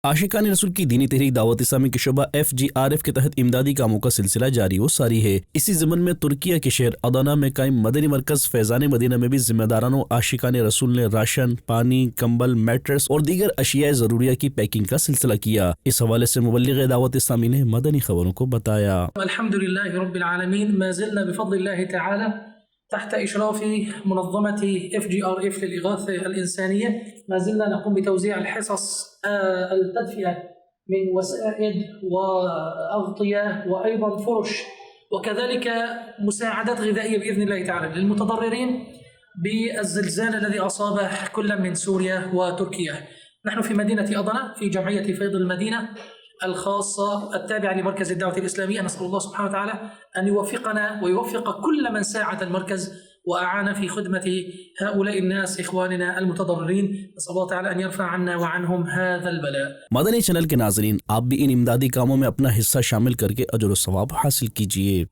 आशिकान रसूल की दीनी तहरीक दावत इस्लामी के शुबा FGRF के तहत इमदादी कामों का सिलसिला जारी व सारी है। इसी ज़मन में तुर्किया के शहर अदाना में कायम मदनी मरकज फैजान मदीना में भी जिम्मेदारानों आशिकान रसूल ने राशन, पानी, कंबल, मैट्रेस और दीगर अशिया ज़रूरिया की पैकिंग का सिलसिला किया। इस हवाले से मुबल्लिग दावत इस्लामी ने मदनी खबरों को बताया। अल्हम्दुलिल्लाह रब्बिल आलमीन, मा ज़िलना बिफ़ज़्लिल्लाहि तआला तहत इशराफ मुनज़्ज़मत FGRF للإغاثة الإنسانية، ما زلنا نقوم بتوزيع الحصص التدفئة من وسائد وأغطية وأيضا فرش، وكذلك مساعدات غذائية بإذن الله تعالى للمتضررين بالزلزال الذي أصاب كل من سوريا وتركيا. نحن في مدينة أضنا في جمعية فيض المدينة الخاصة التابعة لمركز الدعوة الإسلامية. نسأل الله سبحانه وتعالى أن يوفقنا ويوفق كل من ساعد المركز وأعان في خدمة هؤلاء الناس إخواننا المتضررين. نسأل الله تعالى أن يرفع عنا وعنهم هذا البلاء। मदनी चैनल के नाज़रीन, आप भी इन इमदादी कामों में अपना हिस्सा शामिल करके अजर व सवाब हासिल कीजिए।